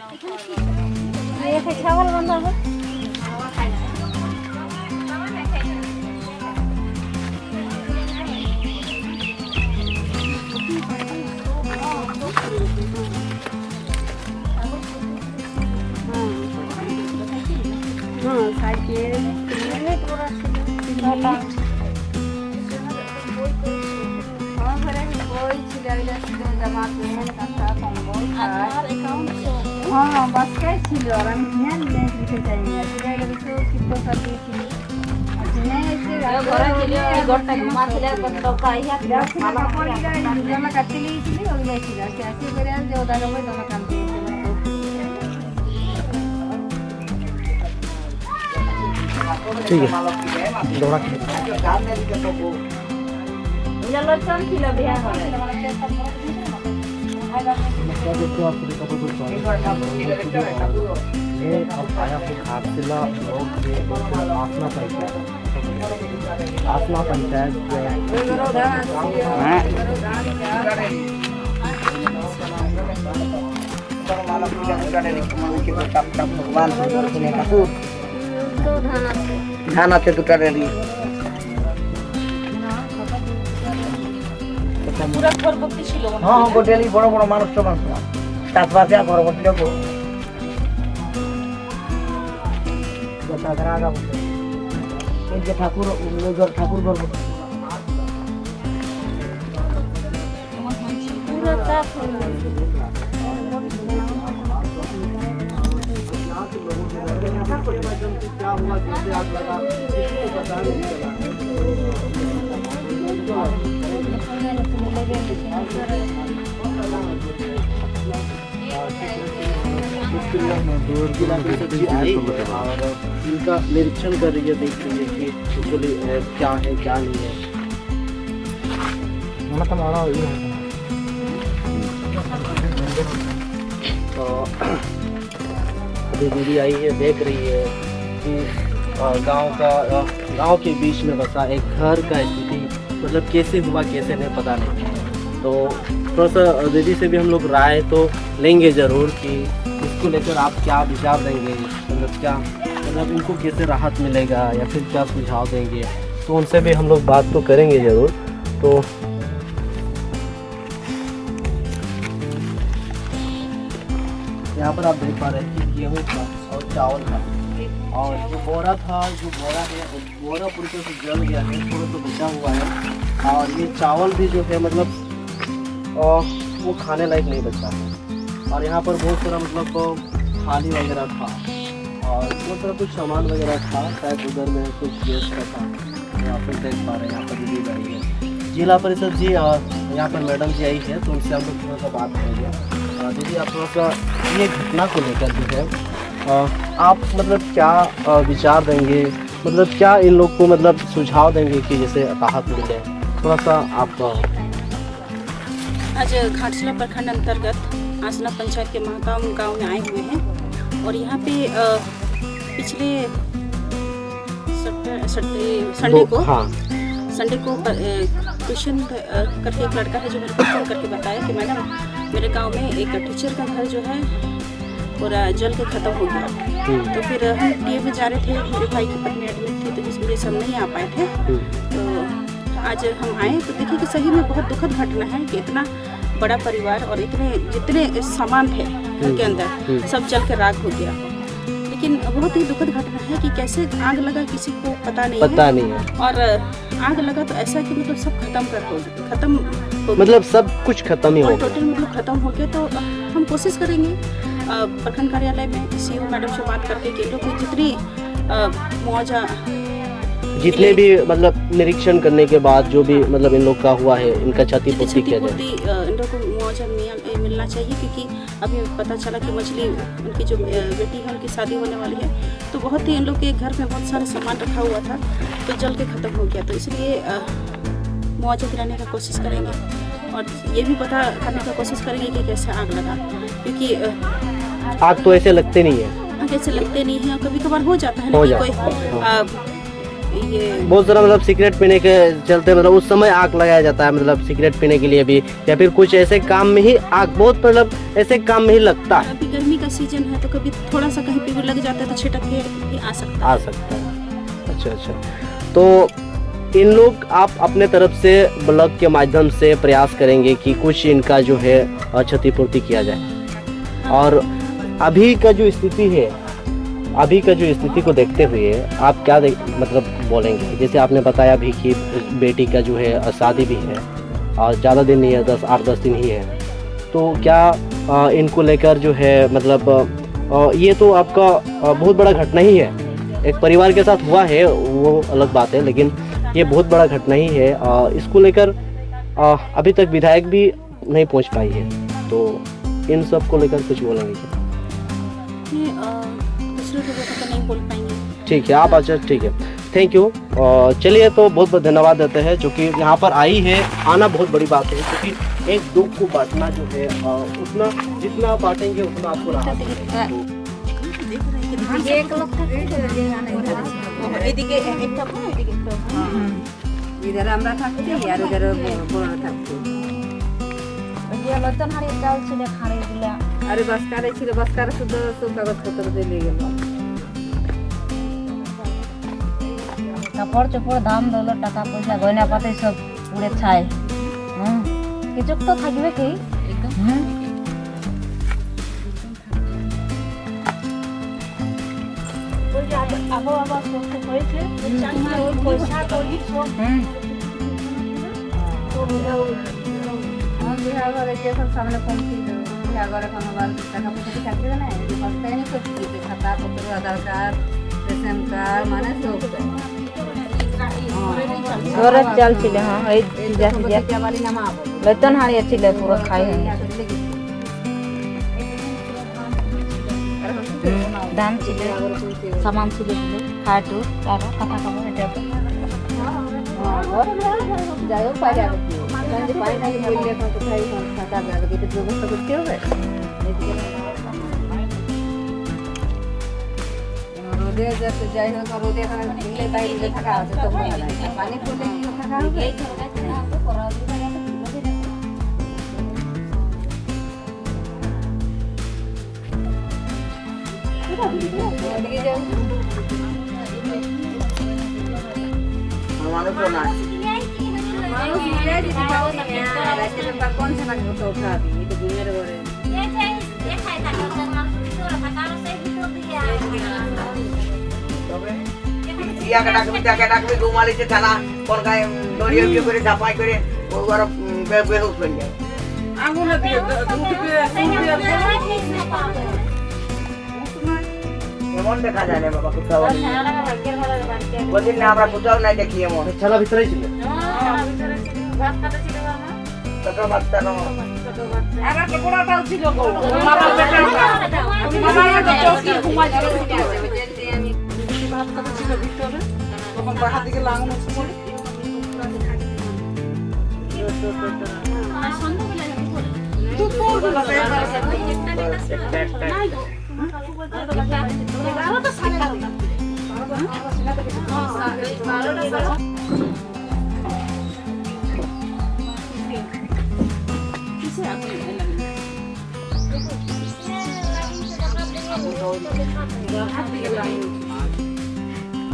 ये चावल बन रहा है। हाँ बस काय ছিল আর আমি ধ্যান দিতে চাই না সেটা কিছু কিপ্ত সাথে ছিল আচ্ছা না এসে ঘরে গিয়ে এই ঘরটা ঘুমাছিল কত কাইয়া ভালো করে জামা কাটতে লিয়েছিল ওই যাইছিল আসে আসে করে যে ওটা রকম জামা কাটতে ठीक है दोड़ा के चलो चल किलो बिया करे देखो आपको देखा तो ये अब आया फिर खारसिला लोग के आसना पंचायत भगवान ধান আছে দুটা রেডি পুরো ঘরবর্তী ছিল হ্যাঁ গোটেলি বড় বড় মানুষ তো মানুষ চাষবাসে ঘরবর্তী লোক এই যে ঠাকুর ঠাকুর ঘরবর্তী পুরো চাপ क्या हुआ कैसे आग लगा किसी को पता नहीं चला और इनका निरीक्षण कर रही है, देख रही है कि एक्चुअली क्या है क्या नहीं है। तो अभी दीदी आई है, देख रही है कि गांव के बीच में बसा एक घर का स्थिति मतलब कैसे हुआ कैसे नहीं पता नहीं। तो थोड़ा सा दीदी से भी हम लोग राय तो लेंगे ज़रूर कि इसको लेकर आप क्या विचार देंगे, मतलब क्या मतलब इनको कैसे राहत मिलेगा या फिर क्या सुझाव देंगे, तो उनसे भी हम लोग बात तो करेंगे ज़रूर। तो यहाँ पर आप देख पा रहे हैं कि गेहूँ था और चावल था और जो बोरा था, जो बोरा है बोरा पूरी तरह से जल गया है, थोड़ा तो बचा हुआ है। और ये चावल भी जो है मतलब वो खाने लायक नहीं बचा है। और यहाँ पर बहुत सारा मतलब थाली वगैरह था और बहुत सारा कुछ सामान वगैरह था, शायद उधर में कुछ गैस का था। यहाँ पर देख पा रहे हैं, यहाँ पर दीदी आई है, जिला परिषद जी और यहाँ पर मैडम जी आई है, तो उनसे हम लोग थोड़ा सा बात करेंगे। दीदी आप थोड़ा सा ये घटना को लेकर जो है आप मतलब क्या विचार देंगे, मतलब क्या इन लोग को मतलब सुझाव देंगे कि जैसे राहत मिले, थोड़ा सा आप। आज घाटशिला प्रखंड अंतर्गत आसना पंचायत के महाकाम गांव में आए हुए हैं और यहाँ पे पिछले संडे को क्वेश्चन करके एक लड़का है जो मेरे को फोन करके बताया कि मैडम मेरे गांव में एक टीचर का घर जो है पूरा जल के ख़त्म हो गया। तो फिर हम टीए में जा रहे थे, मेरे भाई की पत्नी एडमिट थी तो जिस वजह से हम नहीं आ पाए थे। तो आज हम आए तो देखिए कि सही में बहुत दुखद घटना है कि इतना बड़ा परिवार और इतने जितने सामान थे घर के अंदर सब जल के राख हो गया। लेकिन बहुत ही दुखद घटना है कि कैसे आग लगा किसी को पता नहीं है। और आग लगा तो ऐसा कि मतलब सब खत्म हो मतलब सब कुछ खत्म ही हो गया, टोटल मतलब खत्म हो गया। तो हम कोशिश करेंगे प्रखंड कार्यालय में सीओ मैडम से बात करके कि लोग जितनी मुआवजा जितने भी मतलब निरीक्षण करने के बाद जो भी मतलब इन लोग का हुआ है इनका क्षतिपूर्ति किया जाए, इन लोग को मुआवजा मिलना चाहिए। क्योंकि अभी पता चला कि मछली उनकी जो बेटी है उनकी शादी होने वाली है, तो बहुत ही इन लोग के घर में बहुत सारे सामान रखा हुआ था तो जल के ख़त्म हो गया। तो इसलिए मुआवजा दिलाने का कोशिश करेंगे और ये भी पता करने का कोशिश करेंगे कि कैसे आग लगा, क्योंकि आग तो ऐसे लगते नहीं है, ऐसे लगते नहीं है, कभी कभार हो जाता है। ये बहुत सारा मतलब सिगरेट पीने के चलते मतलब उस समय आग लगाया जाता है, मतलब सिगरेट पीने के लिए भी या फिर कुछ ऐसे काम में ही आग बहुत मतलब ऐसे काम में ही लगता है। अभी गर्मी का का सीजन है तो कभी थोड़ा सा कहीं पे भी लग जाता है तो छिटक के भी आ सकता है। अच्छा। तो इन लोग आप अपने तरफ से ब्लॉग के माध्यम से प्रयास करेंगे कि कुछ इनका जो है क्षतिपूर्ति किया जाए। और अभी का जो स्थिति को देखते हुए आप क्या मतलब बोलेंगे? जैसे आपने बताया अभी कि बेटी का जो है शादी भी है और ज़्यादा दिन नहीं है, 8-10 दिन ही है, तो क्या इनको लेकर जो है मतलब ये तो आपका बहुत बड़ा घटना ही है, एक परिवार के साथ हुआ है वो अलग बात है, लेकिन ये बहुत बड़ा घटना ही है। इसको लेकर अभी तक विधायक भी नहीं पहुंच पाई है, तो इन सब को लेकर कुछ बोलेंगे क्या? दूसरे लोगों को तो नहीं बोल पाएंगे। ठीक है आप, अच्छा ठीक है, थैंक यू। चलिए तो बहुत बहुत धन्यवाद देते हैं जो कि यहाँ पर आई है। आना बहुत बड़ी बात है क्योंकि एक दुख को बांटना जो है उतना जितना बांटेंगे उतना आपको राहत है। इधर আমরা থাকছি আর ওদের বড়রা থাকছে। ওই যে লতন হাড়ি চাল ছিল খাড়ে দিলা, আরে বাসকারে ছিল, বাসকারে শুধু সব কাগজপত্র দিয়ে গেল। কাপড় চোপড় দাম দৌলত টাকা পয়সা গয়না পাতি সব উড়ে ছাই। কিছু তো থাকবে কি একদম। আবহাওয়া সুস্থ হয়েছে, পয়সা করি সব বিহার ঘরে যেসব সামনে কমছিল, বিহার ঘরে কোনো টাকা পয়সা থাকবে না, বস্তায় নি সব দিতে, খাতা পত্র, আধার কার্ড, রেশন কার্ড, মানে সব ঘরে চাল ছিল। হ্যাঁ এই বেতন হারিয়ে ছিল পুরো খাই দাম ছিল, সামান ছিল, খাটু তারা কথা খাবো এটা যাই হোক পাই পাই না বললে কোথায় থাকা যাবে, এটা ব্যবস্থা করতে হবে। রোদে যাতে যাই হোক, রোদে এখানে দিলে বাইরে থাকা আছে তো পানি পড়লে থাকা হবে। कौन से उठा दी तो घूमेर ঘুমালিছে থানা কোন গায়ে দড়িয়ে বিয়ে করে ঝাপাই করে ওর বেহুশ হয়ে যায়। আগুনে দিয়ে এমন দেখা যায় না বাবা, কোথাও বলছেন না আমরা কোথাও নাই দেখি এমন। ছালা ভিতরেই ছিল, ভাত কাটা ছিল না, ছোট বাচ্চা না, আরে তো বড়টাও ছিল গো, মামা বেটা মামা তো চৌকি ঘুমাই ছিল, আমি ভাত কাটা ছিল ভিতরে, তখন বাহার দিকে লাগানো ছিল। আর সন্ধ্যাবেলা দুপুর